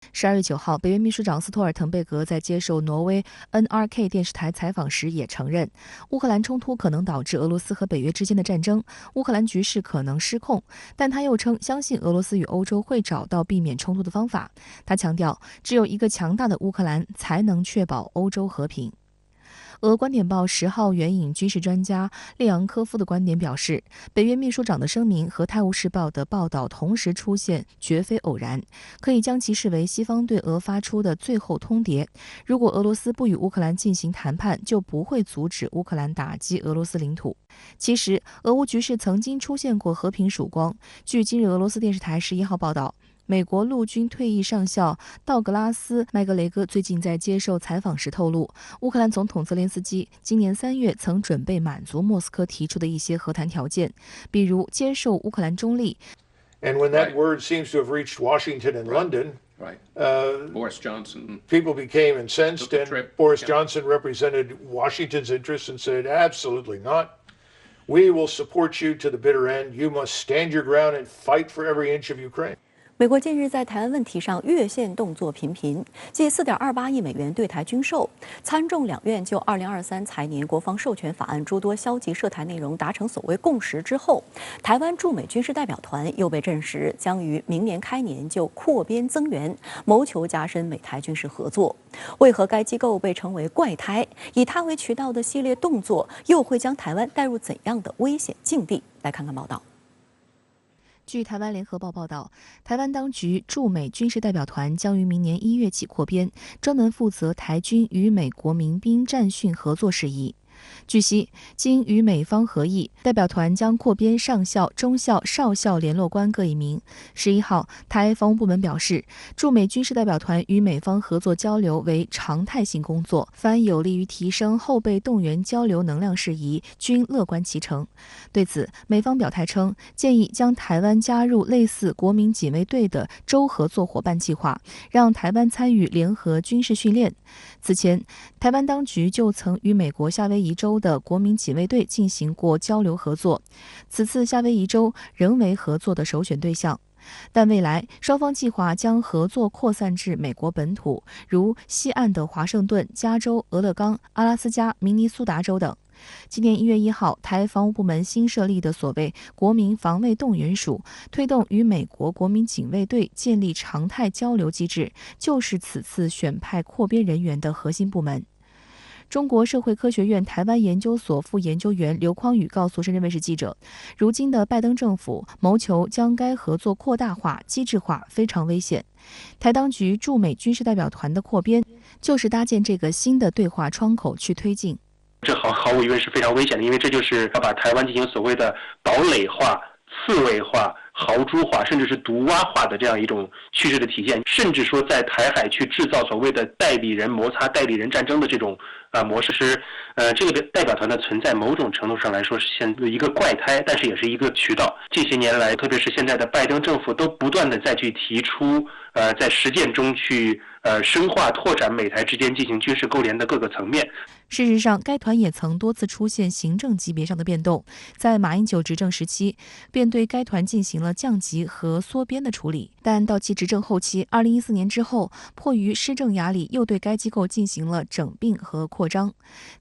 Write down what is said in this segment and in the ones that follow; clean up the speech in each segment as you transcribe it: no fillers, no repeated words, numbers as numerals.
12月9号，北约秘书长斯托尔滕贝格在接受挪威 NRK 电视台采访时也承认，乌克兰冲突可能导致俄罗斯和北约之间的战争，乌克兰局势可能失控，但他又称相信俄罗斯与欧洲会找到避免冲突的方法。他强调，只有一个强大的乌克兰才能确保欧洲和平。俄观点报10号援引军事专家列昂科夫的观点表示，北约秘书长的声明和《泰晤士报》的报道同时出现绝非偶然，可以将其视为西方对俄发出的最后通牒。如果俄罗斯不与乌克兰进行谈判，就不会阻止乌克兰打击俄罗斯领土。其实，俄乌局势曾经出现过和平曙光。据今日俄罗斯电视台11号报道，美国陆军退役上校道格拉斯·麦格雷戈最近在接受采访时透露，乌克兰总统泽连斯基今年3月曾准备满足莫斯科提出的一些和谈条件，比如接受乌克兰中立。And when that word seems to have reached Washington and London, Boris Johnson, people became incensed, and Boris Johnson represented Washington's interests and said, absolutely not. We will support you to the bitter end. You must stand your ground and fight for every inch of Ukraine. 美国近日在台湾问题上越线动作频频，继4.28亿美元对台军售，参众两院就2023财年国防授权法案诸多消极涉台内容达成所谓共识之后，台湾驻美军事代表团又被证实将于明年开年就扩编增援，谋求加深美台军事合作。为何该机构被称为怪胎？以它为渠道的系列动作又会将台湾带入怎样的危险境地？来看看报道。据台湾联合报报道，台湾当局驻美军事代表团将于明年1月起扩编，专门负责台军与美国民兵战训合作事宜。据悉，经与美方合议，代表团将扩编上校、中校、少校联络官各1名。11号，台防务部门表示，驻美军事代表团与美方合作交流为常态性工作，凡有利于提升后备动员交流能量事宜，均乐观其成。对此，美方表态称，建议将台湾加入类似国民警卫队的州合作伙伴计划，让台湾参与联合军事训练。此前，台湾当局就曾与美国夏威夷州的国民警卫队进行过交流合作，此次夏威夷州仍为合作的首选对象。但未来双方计划将合作扩散至美国本土，如西岸的华盛顿、加州、俄勒冈、阿拉斯加、明尼苏达州等。今年1月1号，台防务部门新设立的所谓国民防卫动员署，推动与美国国民警卫队建立常态交流机制，就是此次选派扩编人员的核心部门。中国社会科学院台湾研究所副研究员刘匡宇告诉深圳卫视记者，如今的拜登政府谋求将该合作扩大化、机制化，非常危险。台当局驻美军事代表团的扩编，就是搭建这个新的对话窗口去推进。这毫无疑问是非常危险的，因为这就是要把台湾进行所谓的堡垒化、刺猬化、豪猪化，甚至是毒蛙化的这样一种趋势的体现，甚至说在台海去制造所谓的代理人摩擦、代理人战争的这种模式是这个代表团的存在，某种程度上来说是现在一个怪胎，但是也是一个渠道。这些年来，特别是现在的拜登政府，都不断的再去提出在实践中去深化拓展美台之间进行军事勾连的各个层面。事实上，该团也曾多次出现行政级别上的变动，在马英九执政时期便对该团进行了降级和缩编的处理，但到其执政后期2014年之后，迫于施政压力，又对该机构进行了整并和扩张。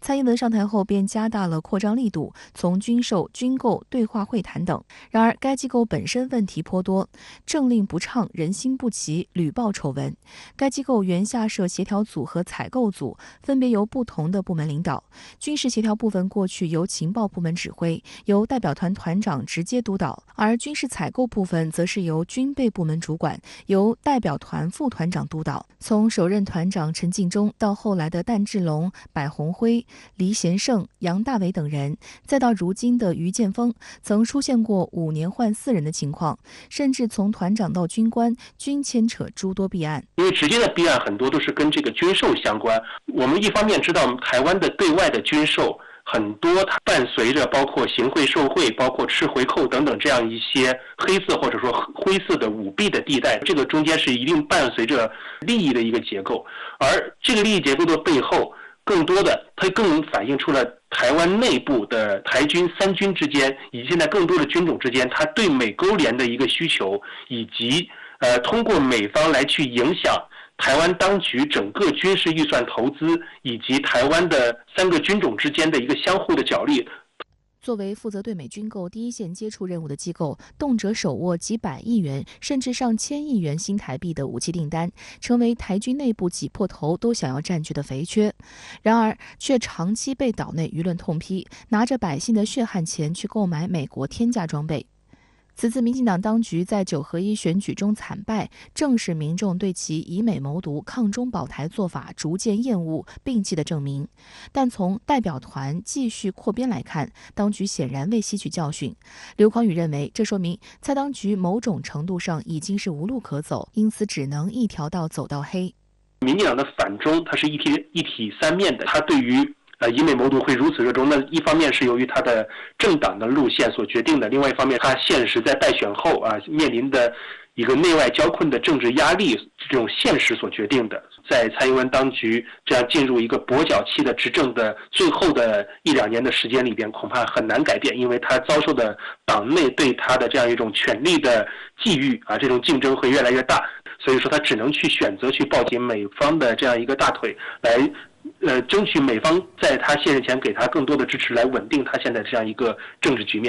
蔡英文上台后便加大了扩张力度，从军售、军购、对话会谈等。然而该机构本身问题颇多，政令不畅，人心不齐，屡爆丑闻。该机构原下设协调组和采购组，分别由不同的部门领导。军事协调部分过去由情报部门指挥，由代表团团长直接督导，而军事采购部分则是由军备部门主管，由代表团副团长督导。从首任团长陈进忠到后来的旦志龙、柏鸿辉、黎贤胜、杨大伟等人，再到如今的于建峰，曾出现过5年换4人的情况，甚至从团长到军官均牵扯诸多弊案。因为直接的弊案很多都是跟这个军售相关。我们一方面知道台湾的对外的军售很多，它伴随着包括行贿受贿、包括吃回扣等等这样一些黑色或者说灰色的舞弊的地带，这个中间是一定伴随着利益的一个结构，而这个利益结构的背后，更多的它更反映出了台湾内部的台军三军之间，以及现在更多的军种之间，它对美勾连的一个需求，以及通过美方来去影响台湾当局整个军事预算投资以及台湾的3个军种之间的一个相互的角力。作为负责对美军购第一线接触任务的机构，动辄手握几百亿元甚至上千亿元新台币的武器订单，成为台军内部挤破头都想要占据的肥缺。然而，却长期被岛内舆论痛批，拿着百姓的血汗钱去购买美国天价装备。此次民进党当局在9合1选举中惨败，正是民众对其以美谋独、抗中保台做法逐渐厌恶、摒弃的证明。但从代表团继续扩编来看，当局显然未吸取教训。刘匡宇认为，这说明蔡当局某种程度上已经是无路可走，因此只能一条道走到黑。民进党的反中，它是一体三面的，它对于以美谋独会如此热衷，那一方面是由于他的政党的路线所决定的，另外一方面他现实在败选后面临的一个内外交困的政治压力这种现实所决定的。在蔡英文当局这样进入一个跛脚期的执政的最后的1-2年的时间里边，恐怕很难改变，因为他遭受的党内对他的这样一种权力的觊觎这种竞争会越来越大，所以说他只能去选择去抱紧美方的这样一个大腿来争取美方在他卸任前给他更多的支持，来稳定他现在这样一个政治局面。